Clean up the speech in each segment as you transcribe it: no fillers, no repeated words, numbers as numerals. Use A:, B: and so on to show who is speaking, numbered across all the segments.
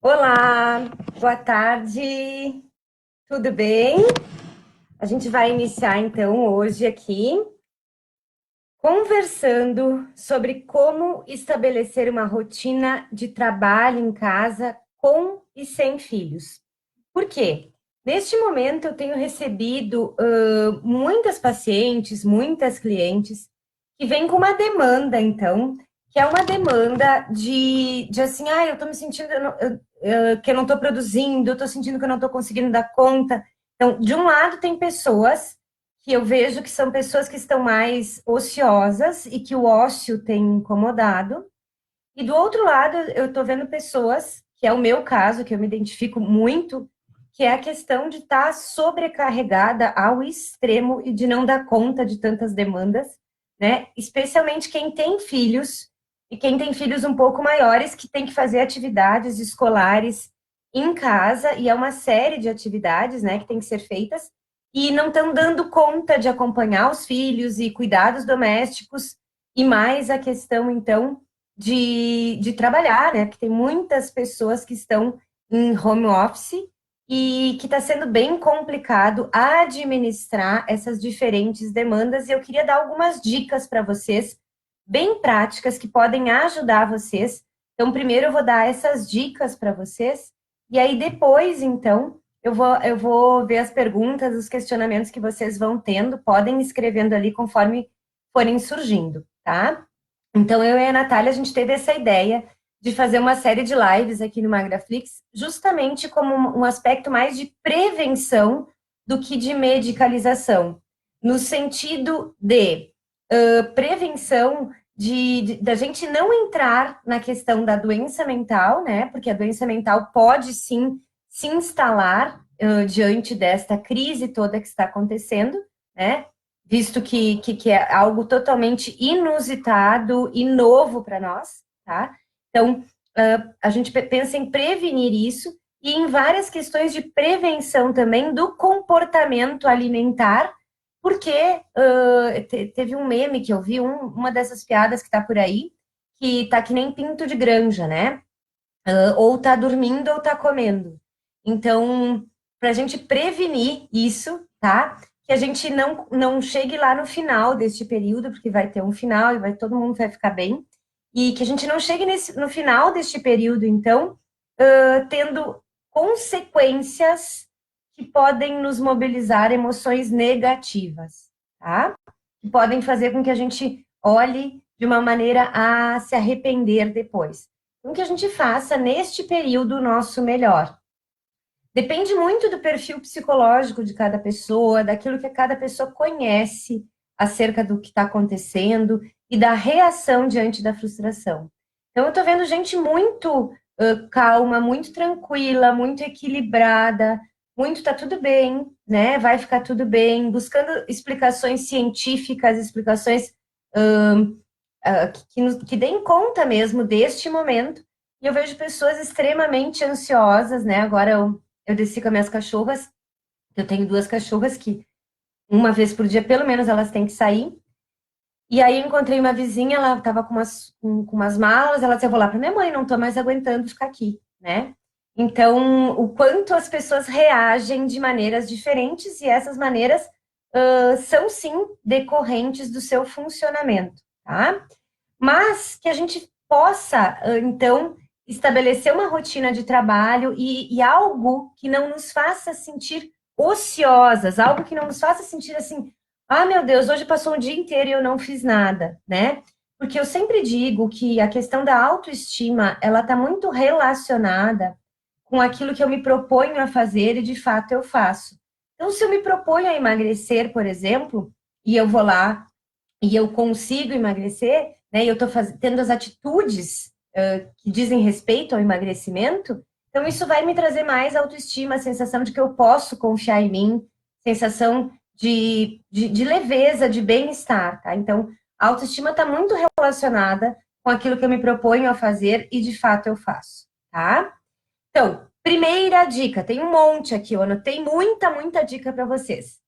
A: Olá, boa tarde, tudo bem? A gente vai iniciar então hoje aqui conversando sobre como estabelecer uma rotina de trabalho em casa com e sem filhos. Por quê? Neste momento eu tenho recebido muitas pacientes, muitas clientes que vêm com uma demanda, então, que é uma demanda de assim, eu estou me sentindo que eu não estou produzindo, eu estou sentindo que eu não estou conseguindo dar conta. Então, de um lado, tem pessoas que eu vejo que são pessoas que estão mais ociosas e que o ócio tem incomodado. E do outro lado, eu estou vendo pessoas, que é o meu caso, que eu me identifico muito, que é a questão de estar sobrecarregada ao extremo e de não dar conta de tantas demandas, né? Especialmente quem tem filhos e quem tem filhos um pouco maiores, que tem que fazer atividades escolares em casa, e é uma série de atividades, né, que tem que ser feitas, e não estão dando conta de acompanhar os filhos e cuidados domésticos, e mais a questão, então, de trabalhar, né? Porque tem muitas pessoas que estão em home office e que está sendo bem complicado administrar essas diferentes demandas. E eu queria dar algumas dicas para vocês, bem práticas, que podem ajudar vocês. Então, primeiro eu vou dar essas dicas para vocês, e aí depois, então, eu vou ver as perguntas, os questionamentos que vocês vão tendo, podem ir escrevendo ali conforme forem surgindo, tá? Então, eu e a Natália, a gente teve essa ideia de fazer uma série de lives aqui no Magraflix, justamente como um aspecto mais de prevenção do que de medicalização, no sentido de prevenção da gente não entrar na questão da doença mental, né? Porque a doença mental pode sim se instalar diante desta crise toda que está acontecendo, né? Visto que é algo totalmente inusitado e novo para nós, tá? Então, a gente pensa em prevenir isso e em várias questões de prevenção também do comportamento alimentar, porque teve um meme que eu vi, uma dessas piadas que está por aí, que tá que nem pinto de granja, né? Ou tá dormindo ou tá comendo. Então, para a gente prevenir isso, tá? Que a gente não chegue lá no final deste período, porque vai ter um final e todo mundo vai ficar bem, e que a gente não chegue no final deste período, então, tendo consequências que podem nos mobilizar emoções negativas, tá? Que podem fazer com que a gente olhe de uma maneira a se arrepender depois. Então, que a gente faça neste período o nosso melhor. Depende muito do perfil psicológico de cada pessoa, daquilo que cada pessoa conhece acerca do que está acontecendo e da reação diante da frustração. Então, eu estou vendo gente muito calma, muito tranquila, muito equilibrada, muito tá tudo bem, né? Vai ficar tudo bem, buscando explicações científicas, explicações que deem conta mesmo deste momento. E eu vejo pessoas extremamente ansiosas, né? Agora eu desci com as minhas cachorras, eu tenho duas cachorras que uma vez por dia, pelo menos, elas têm que sair. E aí eu encontrei uma vizinha, ela estava com umas malas, ela disse, eu vou lá para minha mãe, não estou mais aguentando ficar aqui, né? Então, o quanto as pessoas reagem de maneiras diferentes, e essas maneiras são, sim, decorrentes do seu funcionamento, tá? Mas que a gente possa, então, estabelecer uma rotina de trabalho e algo que não nos faça sentir ociosas, algo que não nos faça sentir assim, meu Deus, hoje passou um dia inteiro e eu não fiz nada, né? Porque eu sempre digo que a questão da autoestima, ela está muito relacionada com aquilo que eu me proponho a fazer e de fato eu faço. Então, se eu me proponho a emagrecer, por exemplo, e eu vou lá e eu consigo emagrecer, né, e eu estou tendo as atitudes que dizem respeito ao emagrecimento, então isso vai me trazer mais autoestima, a sensação de que eu posso confiar em mim, sensação de leveza, de bem-estar, tá? Então, a autoestima está muito relacionada com aquilo que eu me proponho a fazer e, de fato, eu faço, tá? Então, primeira dica, tem um monte aqui, eu anotei muita dica para vocês.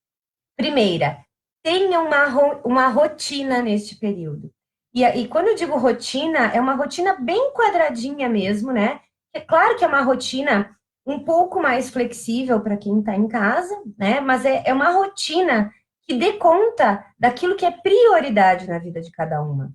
A: Primeira, tenha uma rotina neste período. E quando eu digo rotina, é uma rotina bem quadradinha mesmo, né? É claro que é uma rotina um pouco mais flexível para quem está em casa, né? Mas é uma rotina que dê conta daquilo que é prioridade na vida de cada uma.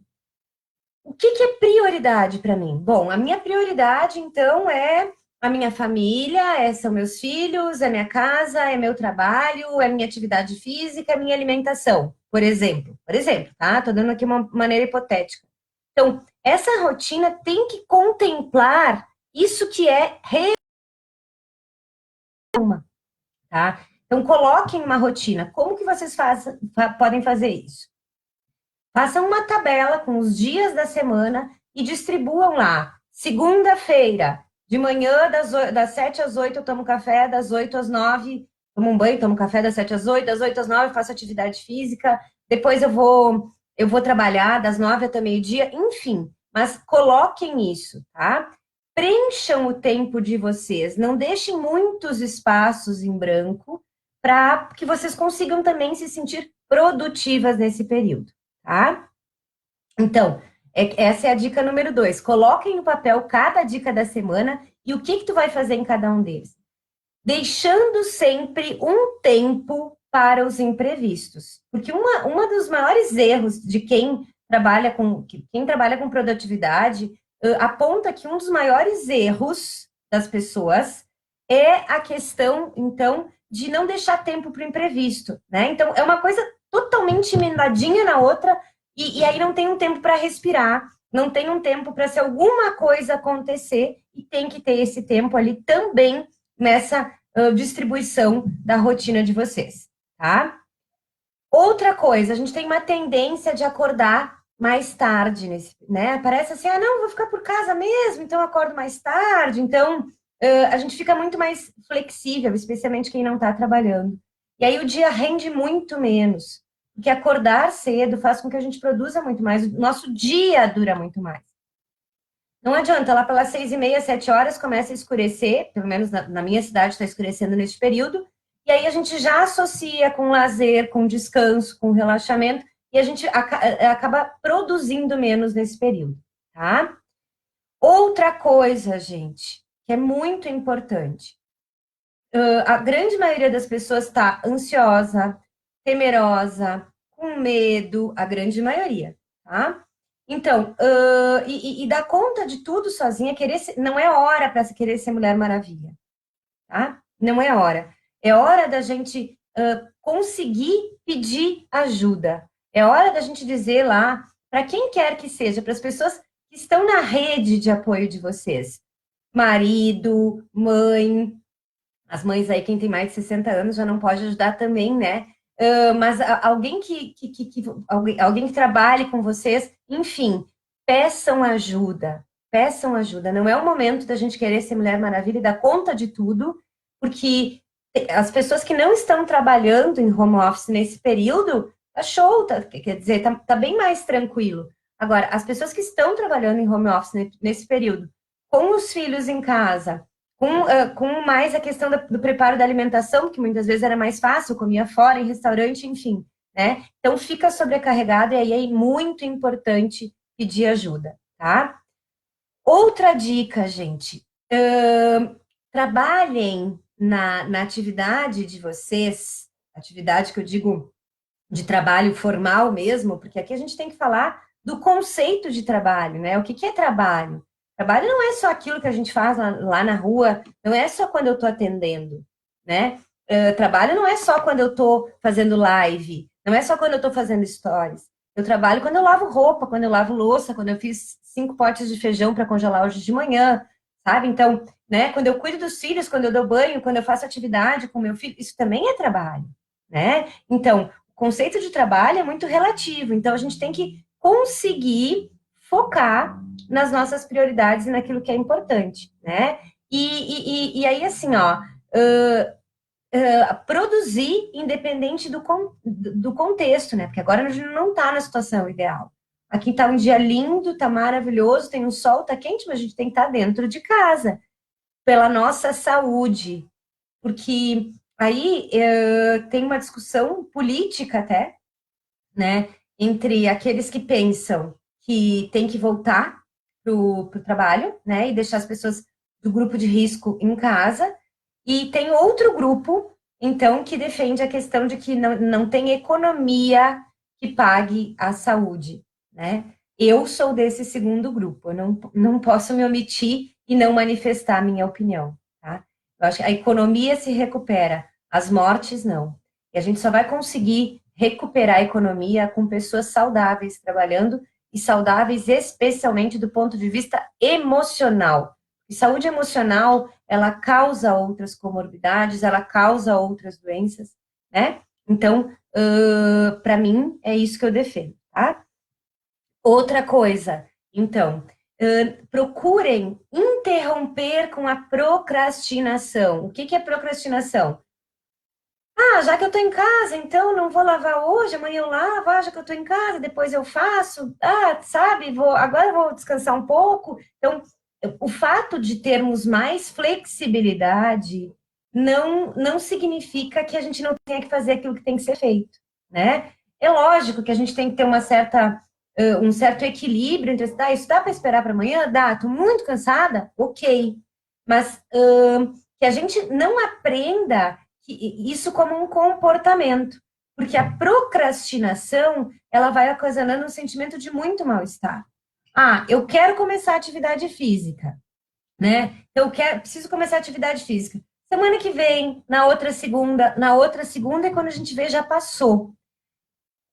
A: O que é prioridade para mim? Bom, a minha prioridade, então, é a minha família, são meus filhos, é minha casa, é meu trabalho, é minha atividade física, é minha alimentação, por exemplo. Por exemplo, tá? Tô dando aqui uma maneira hipotética. Então, essa rotina tem que contemplar isso que é uma, tá? Então, coloquem uma rotina. Como que vocês podem fazer isso? Façam uma tabela com os dias da semana e distribuam lá. Segunda-feira, de manhã, das 7 às 8 eu tomo café, das 8 às 9 tomo um banho, tomo café das 7 às 8, das 8 às 9 eu faço atividade física, depois eu vou trabalhar das 9 até meio-dia, enfim. Mas coloquem isso, tá? Preencham o tempo de vocês, não deixem muitos espaços em branco para que vocês consigam também se sentir produtivas nesse período, tá? Então, essa é a dica número 2. Coloquem no papel cada dica da semana e o que tu vai fazer em cada um deles. Deixando sempre um tempo para os imprevistos. Porque uma dos maiores erros de quem trabalha com produtividade aponta que um dos maiores erros das pessoas é a questão, então, de não deixar tempo para o imprevisto, né? Então, é uma coisa totalmente emendadinha na outra, e aí não tem um tempo para respirar, não tem um tempo para se alguma coisa acontecer, e tem que ter esse tempo ali também nessa distribuição da rotina de vocês, tá? Outra coisa, a gente tem uma tendência de acordar mais tarde, né? Parece assim, não, vou ficar por casa mesmo, então eu acordo mais tarde. Então, a gente fica muito mais flexível, especialmente quem não está trabalhando. E aí o dia rende muito menos, porque acordar cedo faz com que a gente produza muito mais, o nosso dia dura muito mais. Não adianta, lá pelas 6:30, 7 horas começa a escurecer, pelo menos na minha cidade está escurecendo nesse período, e aí a gente já associa com lazer, com descanso, com relaxamento, e a gente acaba produzindo menos nesse período, tá? Outra coisa, gente, que é muito importante. A grande maioria das pessoas está ansiosa, temerosa, com medo, a grande maioria, tá? Então, e dar conta de tudo sozinha, não é hora para querer ser Mulher Maravilha, tá? Não é hora. É hora da gente conseguir pedir ajuda. É hora da gente dizer lá, para quem quer que seja, para as pessoas que estão na rede de apoio de vocês, marido, mãe, as mães aí, quem tem mais de 60 anos já não pode ajudar também, né? Mas alguém que trabalhe com vocês, enfim, peçam ajuda, peçam ajuda. Não é o momento da gente querer ser Mulher Maravilha e dar conta de tudo, porque as pessoas que não estão trabalhando em home office nesse período, tá show, quer dizer, tá bem mais tranquilo. Agora, as pessoas que estão trabalhando em home office nesse período, com os filhos em casa, com mais a questão do preparo da alimentação, que muitas vezes era mais fácil, comia fora, em restaurante, enfim, né? Então fica sobrecarregado e aí é muito importante pedir ajuda, tá? Outra dica, gente, trabalhem na atividade de vocês, atividade que eu digo de trabalho formal mesmo, porque aqui a gente tem que falar do conceito de trabalho, né? O que é trabalho? Trabalho não é só aquilo que a gente faz lá na rua, não é só quando eu estou atendendo, né? Trabalho não é só quando eu estou fazendo live, não é só quando eu estou fazendo stories. Eu trabalho quando eu lavo roupa, quando eu lavo louça, quando eu fiz 5 potes de feijão para congelar hoje de manhã, sabe? Então, né? Quando eu cuido dos filhos, quando eu dou banho, quando eu faço atividade com meu filho, isso também é trabalho, né? Então, o conceito de trabalho é muito relativo, então a gente tem que conseguir focar nas nossas prioridades e naquilo que é importante, né? E aí, assim, ó, produzir independente do contexto, né? Porque agora a gente não está na situação ideal. Aqui está um dia lindo, está maravilhoso, tem um sol, está quente, mas a gente tem que estar tá dentro de casa, pela nossa saúde. Porque aí tem uma discussão política até, né? Entre aqueles que pensam que tem que voltar para o trabalho, né? E deixar as pessoas do grupo de risco em casa, e tem outro grupo, então, que defende a questão de que não tem economia que pague a saúde, né? Eu sou desse segundo grupo, eu não posso me omitir e não manifestar minha opinião, tá? Eu acho que a economia se recupera, as mortes não. E a gente só vai conseguir recuperar a economia com pessoas saudáveis trabalhando, e saudáveis especialmente do ponto de vista emocional. E saúde emocional, ela causa outras comorbidades, ela causa outras doenças, né? Então, para mim, é isso que eu defendo, tá? Outra coisa, então, procurem interromper com a procrastinação. O que é procrastinação? Ah, já que eu tô em casa, então não vou lavar hoje, amanhã eu lavo, já que eu tô em casa, depois eu faço, sabe, agora eu vou descansar um pouco. Então, o fato de termos mais flexibilidade não significa que a gente não tenha que fazer aquilo que tem que ser feito, né? É lógico que a gente tem que ter um certo equilíbrio entre, isso dá para esperar para amanhã? Dá, tô muito cansada? Ok. Mas que a gente não aprenda isso como um comportamento, porque a procrastinação, ela vai ocasionando um sentimento de muito mal-estar. Eu quero começar atividade física, né? Preciso começar atividade física. Semana que vem, na outra segunda é quando a gente vê já passou.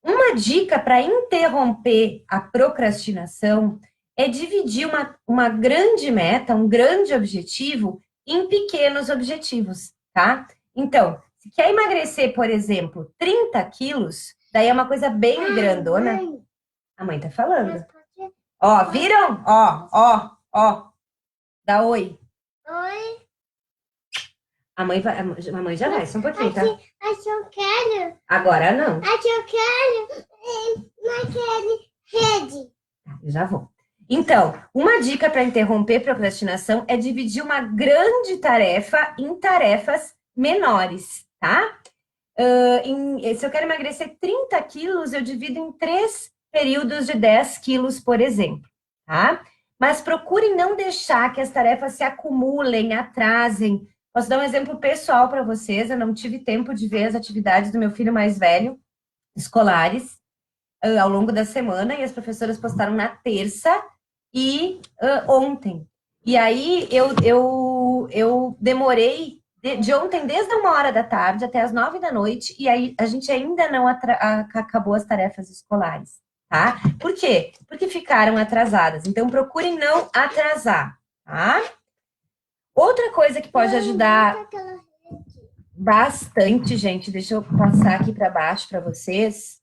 A: Uma dica para interromper a procrastinação é dividir uma grande meta, um grande objetivo, em pequenos objetivos, tá? Então, se quer emagrecer, por exemplo, 30 quilos, daí é uma coisa bem grandona. A mãe tá falando. Ó, viram? Ó. Dá oi.
B: Oi.
A: A mãe já vai, só um pouquinho, tá?
B: Acho que eu quero.
A: Agora não.
B: Acho que eu quero naquele rede.
A: Eu já vou. Então, uma dica para interromper procrastinação é dividir uma grande tarefa em tarefas menores, tá? Se eu quero emagrecer 30 quilos, eu divido em 3 períodos de 10 quilos, por exemplo, tá? Mas procurem não deixar que as tarefas se acumulem, atrasem. Posso dar um exemplo pessoal para vocês, eu não tive tempo de ver as atividades do meu filho mais velho, escolares, ao longo da semana, e as professoras postaram na terça e ontem. E aí eu demorei de ontem desde 1 hora da tarde até as 9 da noite, e aí a gente ainda não acabou as tarefas escolares, tá? Por quê? Porque ficaram atrasadas. Então procurem não atrasar, tá? Outra coisa que pode ajudar bastante, gente, deixa eu passar aqui para baixo para vocês,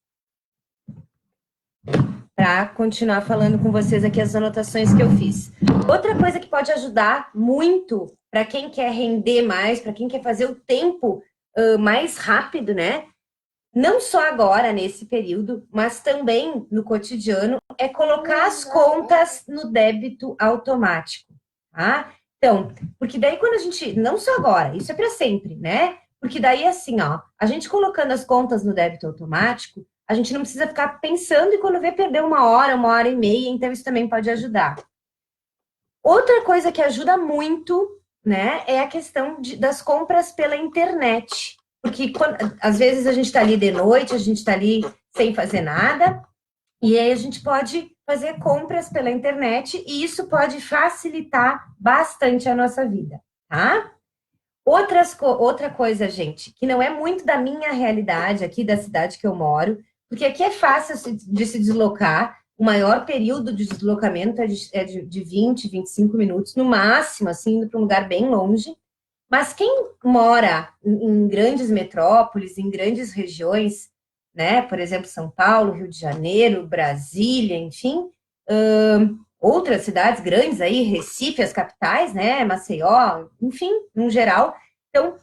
A: para continuar falando com vocês aqui as anotações que eu fiz. Outra coisa que pode ajudar muito para quem quer render mais, para quem quer fazer o tempo mais rápido, né? Não só agora, nesse período, mas também no cotidiano, é colocar as contas no débito automático, tá? Então, porque daí quando a gente, não só agora, isso é para sempre, né? Porque daí assim, ó, a gente colocando as contas no débito automático, a gente não precisa ficar pensando e quando vê perder 1 hora e meia, então isso também pode ajudar. Outra coisa que ajuda muito, né, é a questão das compras pela internet. Porque às vezes a gente está ali de noite, a gente está ali sem fazer nada, e aí a gente pode fazer compras pela internet e isso pode facilitar bastante a nossa vida, tá? Outra coisa, gente, que não é muito da minha realidade aqui da cidade que eu moro, porque aqui é fácil de se deslocar, o maior período de deslocamento é de 20, 25 minutos, no máximo, assim, indo para um lugar bem longe. Mas quem mora em grandes metrópoles, em grandes regiões, né, por exemplo, São Paulo, Rio de Janeiro, Brasília, enfim, outras cidades grandes aí, Recife, as capitais, né, Maceió, enfim, no geral. Então,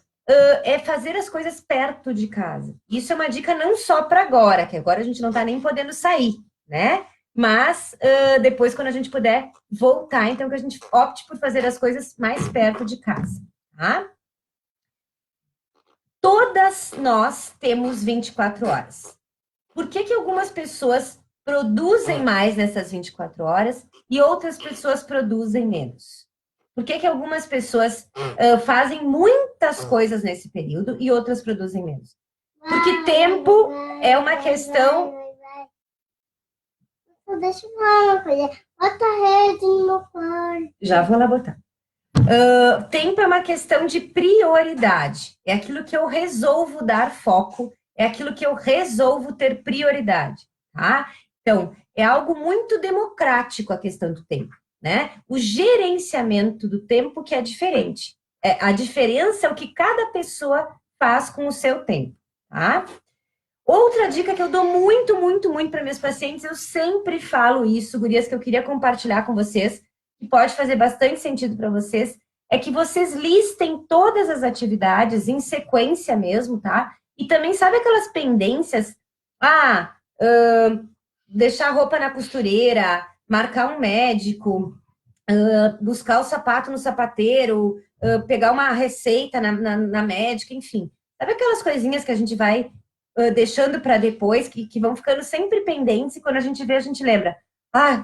A: é fazer as coisas perto de casa. Isso é uma dica não só para agora, que agora a gente não está nem podendo sair, né? Mas depois, quando a gente puder voltar, então que a gente opte por fazer as coisas mais perto de casa, tá? Todas nós temos 24 horas. Por que algumas pessoas produzem mais nessas 24 horas e outras pessoas produzem menos? Por que que algumas pessoas fazem muitas coisas nesse período e outras produzem menos? Porque tempo é uma questão...
B: Deixa eu falar uma coisa. Bota a rede no meu quarto.
A: Já vou lá botar. Tempo é uma questão de prioridade. É aquilo que eu resolvo dar foco, é aquilo que eu resolvo ter prioridade, tá? Então, é algo muito democrático a questão do tempo, né? O gerenciamento do tempo que é diferente. A diferença é o que cada pessoa faz com o seu tempo, tá? Outra dica que eu dou muito, muito, muito para meus pacientes, eu sempre falo isso, gurias, que eu queria compartilhar com vocês, que pode fazer bastante sentido para vocês, é que vocês listem todas as atividades em sequência mesmo, tá? E também, sabe aquelas pendências? Deixar a roupa na costureira, marcar um médico, buscar o sapato no sapateiro, pegar uma receita na médica, enfim. Sabe aquelas coisinhas que a gente vai deixando para depois, que vão ficando sempre pendentes, e quando a gente vê, a gente lembra.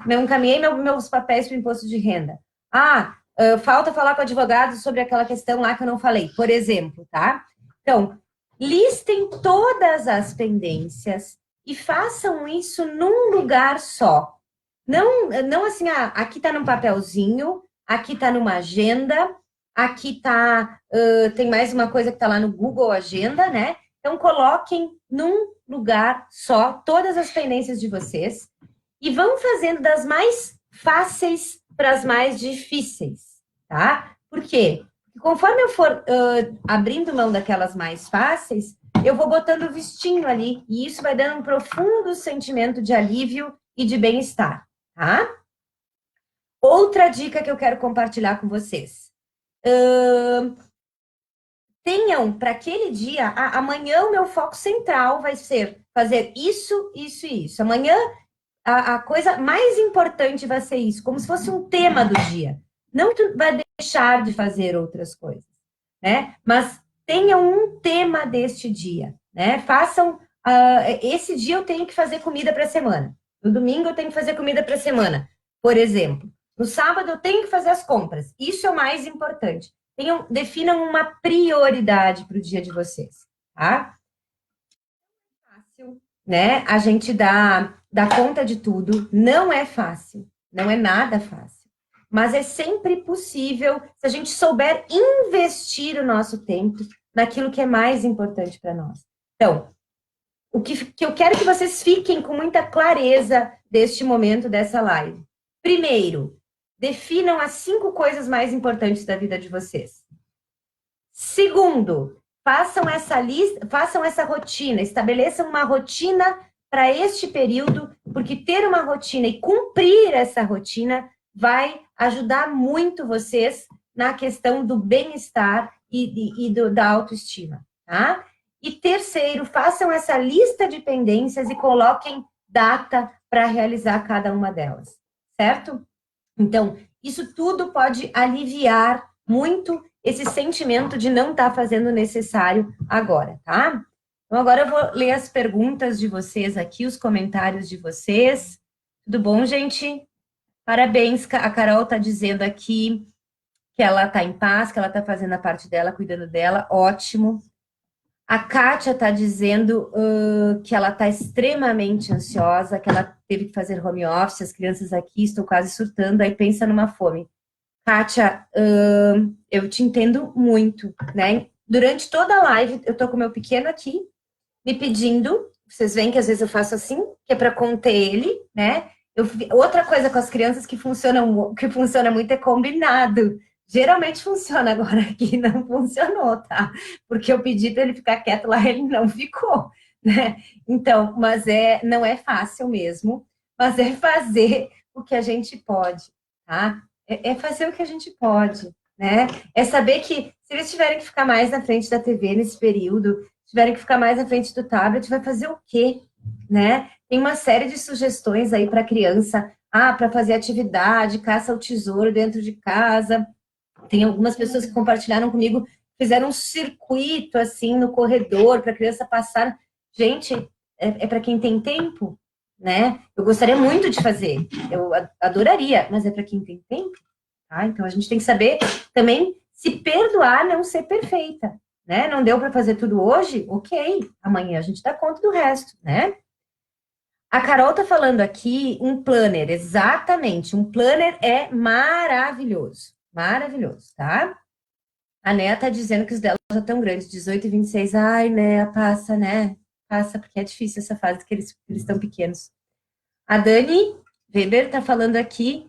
A: Não encaminhei meus papéis para o imposto de renda. Falta falar com o advogado sobre aquela questão lá que eu não falei, por exemplo, tá? Então, listem todas as pendências e façam isso num lugar só. Não assim, aqui tá num papelzinho, aqui tá numa agenda, aqui tá, tem mais uma coisa que tá lá no Google Agenda, né? Então, coloquem num lugar só todas as pendências de vocês e vão fazendo das mais fáceis para as mais difíceis, tá? Por quê? Porque conforme eu for abrindo mão daquelas mais fáceis, eu vou botando o vistinho ali e isso vai dando um profundo sentimento de alívio e de bem-estar, tá? Outra dica que eu quero compartilhar com vocês. Tenham para aquele dia, amanhã o meu foco central vai ser fazer isso, isso e isso. Amanhã a coisa mais importante vai ser isso, como se fosse um tema do dia. Não que tu vai deixar de fazer outras coisas, né? Mas tenham um tema deste dia, né? Façam, esse dia eu tenho que fazer comida para a semana. No domingo eu tenho que fazer comida para a semana, por exemplo. No sábado eu tenho que fazer as compras. Isso é o mais importante. Definam uma prioridade para o dia de vocês, tá? Fácil, né? A gente dá conta de tudo. Não é fácil, não é nada fácil. Mas é sempre possível se a gente souber investir o nosso tempo naquilo que é mais importante para nós. Então, o que eu quero que vocês fiquem com muita clareza deste momento, dessa live. Primeiro, definam as 5 coisas mais importantes da vida de vocês. Segundo, façam essa lista, façam essa rotina, estabeleçam uma rotina para este período, porque ter uma rotina e cumprir essa rotina vai ajudar muito vocês na questão do bem-estar e da autoestima, tá? E terceiro, façam essa lista de pendências e coloquem data para realizar cada uma delas, certo? Então, isso tudo pode aliviar muito esse sentimento de não estar fazendo o necessário agora, tá? Então, agora eu vou ler as perguntas de vocês aqui, os comentários de vocês. Tudo bom, gente? Parabéns, a Carol está dizendo aqui que ela está em paz, que ela está fazendo a parte dela, cuidando dela, ótimo. A Kátia está dizendo que ela está extremamente ansiosa, que ela teve que fazer home office, as crianças aqui estão quase surtando, aí pensa numa fome. Kátia, eu te entendo muito, né? Durante toda a live, eu tô com o meu pequeno aqui, me pedindo, vocês veem que às vezes eu faço assim, que é para conter ele, né? Outra coisa com as crianças que funciona muito é combinado. Geralmente funciona, agora aqui não funcionou, tá? Porque eu pedi para ele ficar quieto lá, ele não ficou, né? Então, mas não é fácil mesmo, mas é fazer o que a gente pode, tá? É fazer o que a gente pode, né? É saber que se eles tiverem que ficar mais na frente da TV nesse período, tiverem que ficar mais na frente do tablet, vai fazer o quê, né? Tem uma série de sugestões aí para criança, para fazer atividade, caça ao tesouro dentro de casa. Tem algumas pessoas que compartilharam comigo, fizeram um circuito assim no corredor para a criança passar. Gente, é para quem tem tempo, né? Eu gostaria muito de fazer, eu adoraria, mas é para quem tem tempo, tá? Então, a gente tem que saber também se perdoar, não ser perfeita, né? Não deu para fazer tudo hoje? Ok, amanhã a gente dá conta do resto, né? A Carol tá falando aqui um planner, exatamente. Um planner é maravilhoso, maravilhoso, tá? A Nea tá dizendo que os dela já estão grandes, 18 e 26. Ai, Nea, passa, né? Passa, porque é difícil essa fase que eles estão pequenos. A Dani Weber tá falando aqui,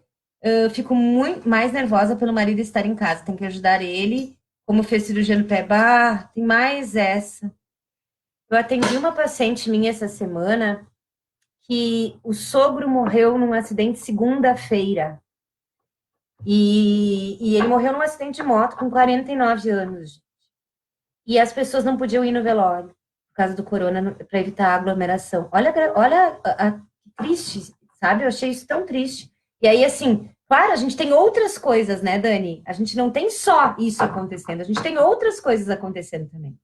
A: fico muito mais nervosa pelo marido estar em casa, tem que ajudar ele, como fez cirurgia no pé. Bah, tem mais essa. Eu atendi uma paciente minha essa semana que o sogro morreu num acidente segunda-feira. E ele morreu num acidente de moto com 49 anos. E as pessoas não podiam ir no velório por causa do corona para evitar a aglomeração. Olha triste, sabe? Eu achei isso tão triste. E aí, assim, claro, a gente tem outras coisas, né, Dani? A gente não tem só isso acontecendo, a gente tem outras coisas acontecendo também.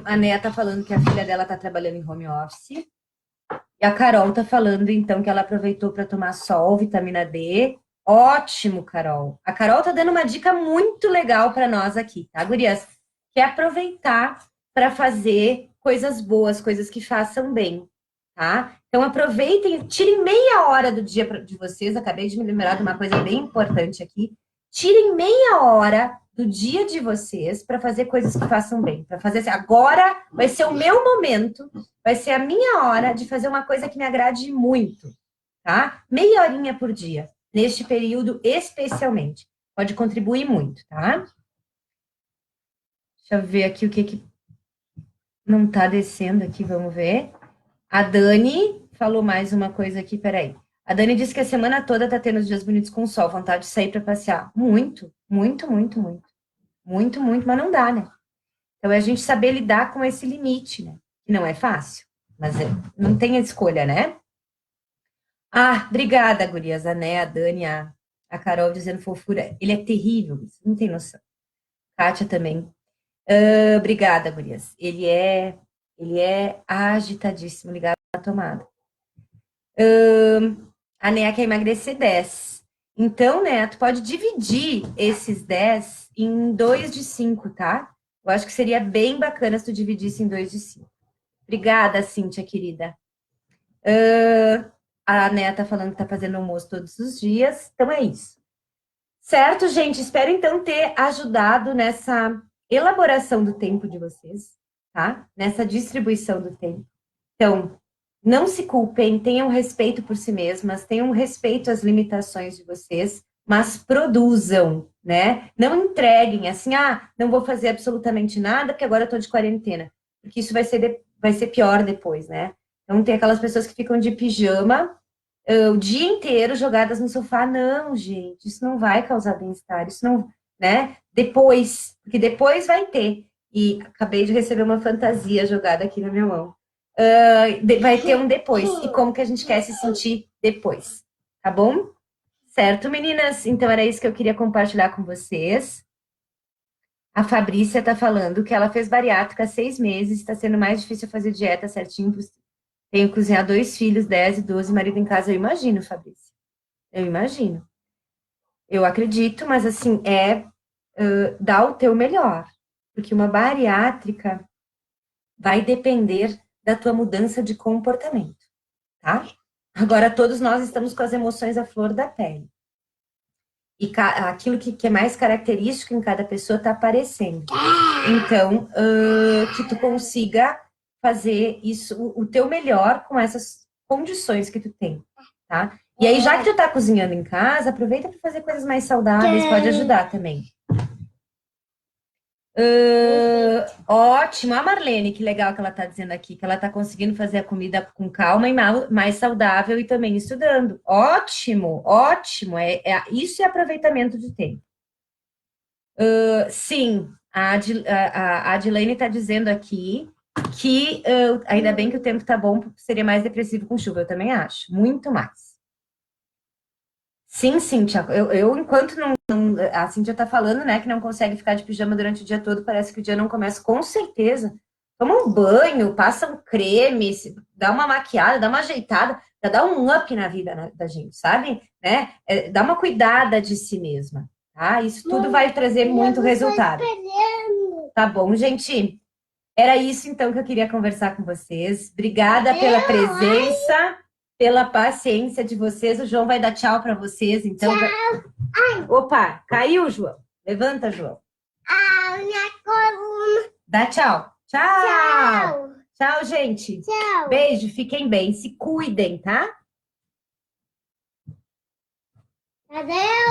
A: A Néa tá falando que a filha dela tá trabalhando em home office. E a Carol tá falando, então, que ela aproveitou para tomar sol, vitamina D. Ótimo, Carol. A Carol tá dando uma dica muito legal para nós aqui, tá, gurias? Que é aproveitar para fazer coisas boas, coisas que façam bem, tá? Então, aproveitem, tirem meia hora do dia de vocês. Acabei de me lembrar de uma coisa bem importante aqui. Tirem meia hora do dia de vocês para fazer coisas que façam bem. Para fazer assim, agora vai ser o meu momento, vai ser a minha hora de fazer uma coisa que me agrade muito, tá? Meia horinha por dia, neste período especialmente. Pode contribuir muito, tá? Deixa eu ver aqui o que não tá descendo aqui, vamos ver. A Dani falou mais uma coisa aqui, peraí. A Dani disse que a semana toda tá tendo os dias bonitos com sol, vontade de sair para passear. Muito, muito, muito, muito. Muito, muito, mas não dá, né? Então é a gente saber lidar com esse limite, né? Que não é fácil, mas não tem a escolha, né? Ah, obrigada, gurias, a Né, a Dani, a Carol dizendo fofura. Ele é terrível, você não tem noção. Kátia também. Obrigada, gurias. Ele é agitadíssimo, ligado na tomada. A Né quer emagrecer 10. Então, né, tu pode dividir esses 10 em 2 de 5, tá? Eu acho que seria bem bacana se tu dividisse em 2 de 5. Obrigada, Cíntia, querida. A Né tá falando que tá fazendo almoço todos os dias. Então é isso. Certo, gente? Espero então ter ajudado nessa elaboração do tempo de vocês, tá? Nessa distribuição do tempo. Então, não se culpem, tenham respeito por si mesmas, tenham respeito às limitações de vocês, mas produzam, né? Não entreguem assim, não vou fazer absolutamente nada, porque agora eu tô de quarentena. Porque isso vai ser pior depois, né? Então, tem aquelas pessoas que ficam de pijama o dia inteiro jogadas no sofá. Não, gente, isso não vai causar bem-estar, isso não, né? Depois, porque depois vai ter. E acabei de receber uma fantasia jogada aqui na minha mão. Vai ter um depois. E como que a gente quer se sentir depois, tá bom? Certo, meninas? Então era isso que eu queria compartilhar com vocês. A Fabrícia tá falando que ela fez bariátrica há 6 meses, está sendo mais difícil fazer dieta certinho. Tenho que cozinhar 2 filhos, 10 e 12, marido em casa. Eu imagino, Fabrícia. Eu imagino. Eu acredito, mas assim, dar o teu melhor. Porque uma bariátrica vai depender da tua mudança de comportamento, tá? Agora, todos nós estamos com as emoções à flor da pele. E aquilo que é mais característico em cada pessoa está aparecendo. Então, que tu consiga fazer isso, o teu melhor com essas condições que tu tem, tá? E aí, já que tu tá cozinhando em casa, aproveita para fazer coisas mais saudáveis, pode ajudar também. Ótimo, a Marlene, que legal que ela tá dizendo aqui, que ela tá conseguindo fazer a comida com calma e mais saudável e também estudando. Ótimo, ótimo, isso é aproveitamento de tempo. Sim, a Adilene tá dizendo aqui que ainda bem que o tempo tá bom, seria mais depressivo com chuva, eu também acho, muito mais. Sim, Cíntia, eu enquanto não, a Cíntia tá falando, né, que não consegue ficar de pijama durante o dia todo, parece que o dia não começa, com certeza. Toma um banho, passa um creme, dá uma maquiada, dá uma ajeitada, já dá um up na vida da gente, sabe? Né? Dá uma cuidada de si mesma, tá? Isso tudo vai trazer muito resultado. Tá bom, gente? Era isso então que eu queria conversar com vocês. Obrigada pela presença, pela paciência de vocês. O João vai dar tchau para vocês, então.
B: Tchau.
A: Opa, caiu, João. Levanta, João.
B: Minha coluna.
A: Dá tchau. Tchau.
B: Tchau.
A: Tchau, gente.
B: Tchau.
A: Beijo, fiquem bem, se cuidem, tá?
B: Adeus.